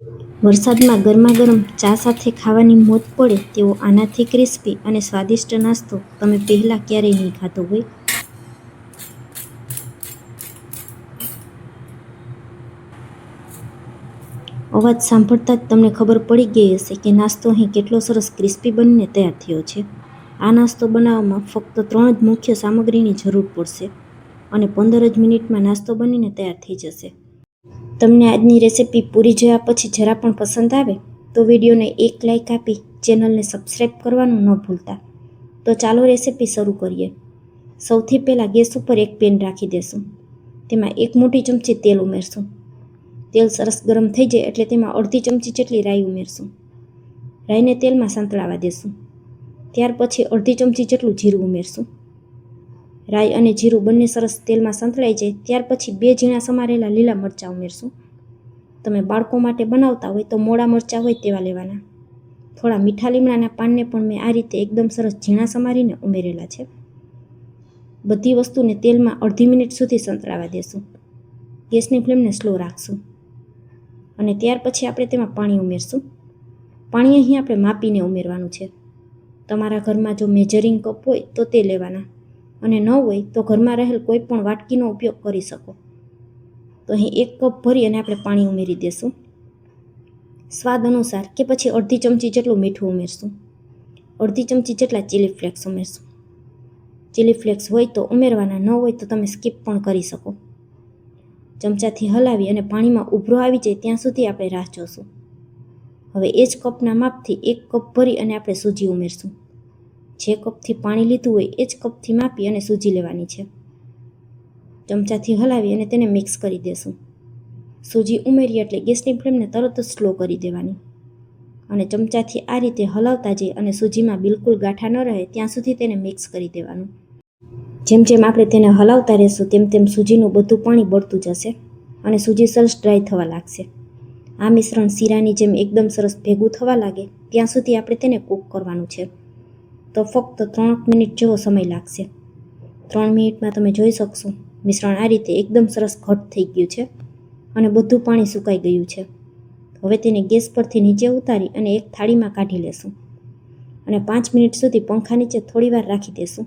વરસાદમાં ગરમાગરમ ચા સાથે ખાવાની મોજ પડે તેવો આનાથી ક્રિસ્પી અને સ્વાદિષ્ટ નાસ્તો તમે પહેલાં ક્યારેય નહીં ખાધો હોય. અવાજ સાંભળતા જ તમને ખબર પડી ગઈ હશે કે નાસ્તો અહીં કેટલો સરસ ક્રિસ્પી બનીને તૈયાર થયો છે. આ નાસ્તો બનાવવામાં ફક્ત 3 જ મુખ્ય સામગ્રીની જરૂર પડશે અને 15 જ મિનિટમાં નાસ્તો બનીને તૈયાર થઈ જશે. તમને આજની રેસીપી પૂરી જોયા પછી જરા પણ પસંદ આવે તો વિડીયોને એક લાઇક આપી ચેનલને સબસ્ક્રાઈબ કરવાનું ન ભૂલતા. તો ચાલો રેસીપી શરૂ કરીએ. સૌથી પહેલાં ગેસ ઉપર એક પેન રાખી દેશું. તેમાં 1 મોટી ચમચી તેલ ઉમેરશું. તેલ સરસ ગરમ થઈ જાય એટલે તેમાં અડધી ચમચી જેટલી રાઈ ઉમેરશું. રાઈને તેલમાં સંતળાવા દેશું. ત્યાર પછી અડધી ચમચી જેટલું જીરું ઉમેરશું. રાઈ અને જીરું બંને સરસ તેલમાં સંતળાઈ જાય ત્યાર પછી 2 ઝીણા સમારેલા લીલા મરચાં ઉમેરશું. તમે બાળકો માટે બનાવતા હોય તો મોડા મરચાં હોય તેવા લેવાના. થોડા મીઠા લીમડાના પાનને પણ મેં આ રીતે એકદમ સરસ ઝીણા સમારીને ઉમેરેલા છે. બધી વસ્તુને તેલમાં અડધી મિનિટ સુધી સંતળાવા દેશું. ગેસની ફ્લેમને સ્લો રાખશું અને ત્યાર પછી આપણે તેમાં પાણી ઉમેરશું. પાણી અહીં આપણે માપીને ઉમેરવાનું છે. તમારા ઘરમાં જો મેજરિંગ કપ હોય તો તે લેવાના અને ન હોય તો ઘરમાં રહેલ કોઈ પણ વાટકીનો ઉપયોગ કરી શકો. તો અહીં 1 કપ ભરી અને આપણે પાણી ઉમેરી દેશું. સ્વાદ અનુસાર કે પછી અડધી ચમચી જેટલું મીઠું ઉમેરશું. અડધી ચમચી જેટલા ચીલી ફ્લેક્સ ઉમેરશું. ચીલી ફ્લેક્સ હોય તો ઉમેરવાના, ન હોય તો તમે સ્કીપ પણ કરી શકો. ચમચાથી હલાવી અને પાણીમાં ઉભરો આવી જાય ત્યાં સુધી આપણે રાહ જોશું. હવે એ જ કપના માપથી 1 કપ ભરી અને આપણે સૂજી ઉમેરશું. જે કપથી પાણી લીધું હોય એ જ કપથી માપી અને સૂજી લેવાની છે. ચમચાથી હલાવી અને તેને મિક્સ કરી દેશું. સૂજી ઉમેરી એટલે ગેસની ફ્લેમને તરત જ સ્લો કરી દેવાની અને ચમચાથી આ રીતે હલાવતા જઈ અને સૂજીમાં બિલકુલ ગાંઠા ન રહે ત્યાં સુધી તેને મિક્સ કરી દેવાનું. જેમ જેમ આપણે તેને હલાવતા રહેશું તેમ તેમ સૂજીનું બધું પાણી બળતું જશે અને સૂજી સરસ ડ્રાય થવા લાગશે. આ મિશ્રણ શીરાની જેમ એકદમ સરસ ભેગું થવા લાગે ત્યાં સુધી આપણે તેને કૂક કરવાનું છે. તો ફક્ત 3 મિનિટ જેવો સમય લાગશે. 3 મિનિટમાં તમે જોઈ શકશો મિશ્રણ આ રીતે એકદમ સરસ ઘટ થઈ ગયું છે અને બધું પાણી સુકાઈ ગયું છે. હવે તેને ગેસ પરથી નીચે ઉતારી અને એક થાળીમાં કાઢી લેશું અને 5 મિનિટ સુધી પંખા નીચે થોડીવાર રાખી દેશું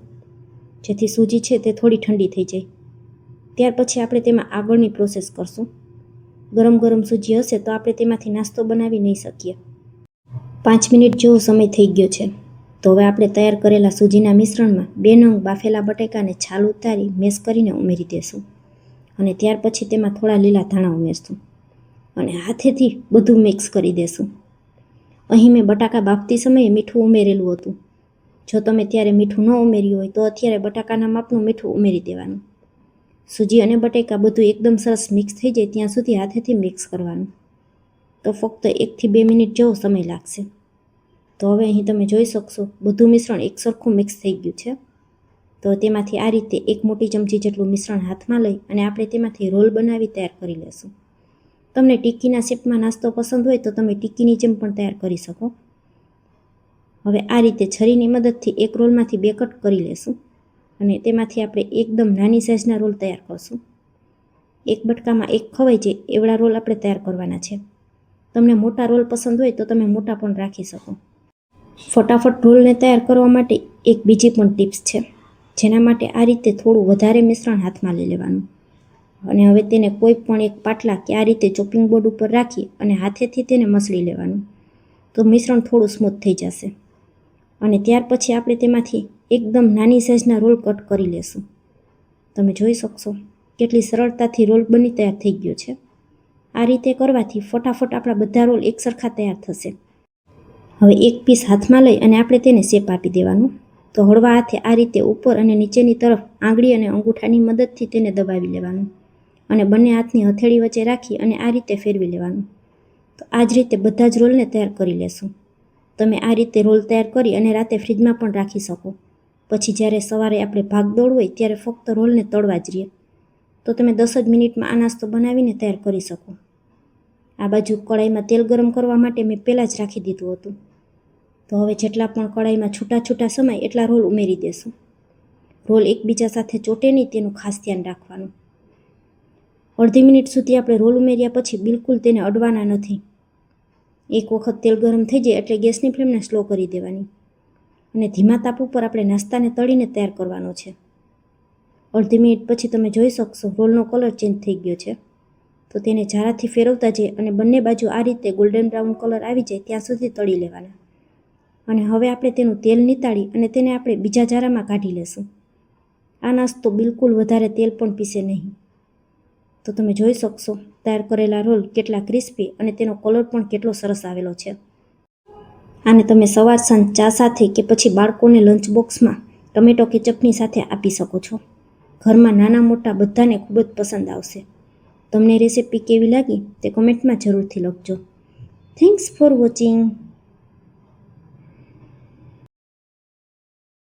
જેથી સૂજી છે તે થોડી ઠંડી થઈ જાય. ત્યાર પછી આપણે તેમાં આગળની પ્રોસેસ કરશું. ગરમ ગરમ સૂજી હશે તો આપણે તેમાંથી નાસ્તો બનાવી નહીં શકીએ. 5 મિનિટ જેવો સમય થઈ ગયો છે. તો હવે આપણે તૈયાર કરેલા સૂજીના મિશ્રણમાં 2 નંગ બાફેલા બટાકાને છાલ ઉતારી મેશ કરીને ઉમેરી દેશું અને ત્યાર પછી તેમાં થોડા લીલા ધાણા ઉમેરશું અને હાથેથી બધું મિક્સ કરી દેશું. અહીં મેં બટાકા બાફતી સમયે મીઠું ઉમેરેલું હતું. જો તમે ત્યારે મીઠું ન ઉમેર્યું હોય તો અત્યારે બટાકાના માપનું મીઠું ઉમેરી દેવાનું. સૂજી અને બટાકા બધું એકદમ સરસ મિક્સ થઈ જાય ત્યાં સુધી હાથેથી મિક્સ કરવાનું. તો ફક્ત 1 થી 2 મિનિટ જેવો સમય લાગશે. તો હવે અહીં તમે જોઈ શકશો બધું મિશ્રણ એકસરખું મિક્સ થઈ ગયું છે. તો તેમાંથી આ રીતે 1 મોટી ચમચી જેટલું મિશ્રણ હાથમાં લઈ અને આપણે તેમાંથી રોલ બનાવી તૈયાર કરી લેશું. તમને ટિક્કીના શેપમાં નાસ્તો પસંદ હોય તો તમે ટિક્કીની જેમ પણ તૈયાર કરી શકો. હવે આ રીતે છરીની મદદથી એક રોલમાંથી 2 કટ કરી લેશું અને તેમાંથી આપણે એકદમ નાની સાઇઝના રોલ તૈયાર કરશું. એક બટકામાં એક ખવાઈ જાય એવડા રોલ આપણે તૈયાર કરવાના છે. તમને મોટા રોલ પસંદ હોય તો તમે મોટા પણ રાખી શકો. ફટાફટ રોલને તૈયાર કરવા માટે એક બીજી પણ ટિપ્સ છે, જેના માટે આ રીતે થોડું વધારે મિશ્રણ હાથમાં લઈ લેવાનું અને હવે તેને કોઈ પણ એક પાટલા કે આ રીતે ચોપિંગ બોર્ડ ઉપર રાખી અને હાથેથી તેને મસળી લેવાનું. તો મિશ્રણ થોડું સ્મૂથ થઈ જશે અને ત્યાર પછી આપણે તેમાંથી એકદમ નાની સાઇઝના રોલ કટ કરી લેશું. તમે જોઈ શકશો કેટલી સરળતાથી રોલ બની તૈયાર થઈ ગયો છે. આ રીતે કરવાથી ફટાફટ આપણા બધા રોલ એકસરખા તૈયાર થશે. હવે એક પીસ હાથમાં લઈ અને આપણે તેને શેપ આપી દેવાનું. તો હળવા હાથે આ રીતે ઉપર અને નીચેની તરફ આંગળી અને અંગૂઠાની મદદથી તેને દબાવી લેવાનું અને બંને હાથની હથેળી વચ્ચે રાખી અને આ રીતે ફેરવી લેવાનું. તો આ જ રીતે બધા જ રોલને તૈયાર કરી લેશું. તમે આ રીતે રોલ તૈયાર કરી અને રાતે ફ્રીજમાં પણ રાખી શકો. પછી જ્યારે સવારે આપણે ભાગદોડ હોય ત્યારે ફક્ત રોલને તળવા જ રહીએ. તો તમે 10 જ મિનિટમાં આ નાસ્તો બનાવીને તૈયાર કરી શકો. આ બાજુ કઢાઈમાં તેલ ગરમ કરવા માટે મેં પહેલાં જ રાખી દીધું હતું. તો હવે જેટલા પણ કઢાઈમાં છૂટા છૂટા સમાય એટલા રોલ ઉમેરી દેશું. રોલ એકબીજા સાથે ચોટે નહીં તેનું ખાસ ધ્યાન રાખવાનું. અડધી મિનિટ સુધી આપણે રોલ ઉમેર્યા પછી બિલકુલ તેને અડવાના નથી એક વખત તેલ ગરમ થઈ જાય એટલે ગેસની ફ્લેમને સ્લો કરી દેવાની અને ધીમા તાપ ઉપર આપણે નાસ્તાને તળીને તૈયાર કરવાનો છે. અડધી મિનિટ પછી તમે જોઈ શકશો રોલનો કલર ચેન્જ થઈ ગયો છે. તો તેને જારાથી ફેરવતા જઈએ અને બંને બાજુ આ રીતે ગોલ્ડન બ્રાઉન કલર આવી જાય ત્યાં સુધી તળી લેવાના. અને હવે આપણે તેનું તેલ નીતાળી અને તેને આપણે બીજા જારામાં કાઢી લેશું. આ નાસ્તો બિલકુલ વધારે તેલ પણ પીસે નહીં. તો તમે જોઈ શકશો તૈયાર કરેલા રોલ કેટલા ક્રિસ્પી અને તેનો કલર પણ કેટલો સરસ આવેલો છે. આને તમે સવાર સાંજ ચા સાથે કે પછી બાળકોને લંચ બોક્સમાં ટમેટો કેચપની સાથે આપી શકો છો. ઘરમાં નાના મોટા બધાને ખૂબ જ પસંદ આવશે. તમને રેસિપી કેવી લાગી તે કમેન્ટમાં જરૂરથી લખજો. Thanks for watching.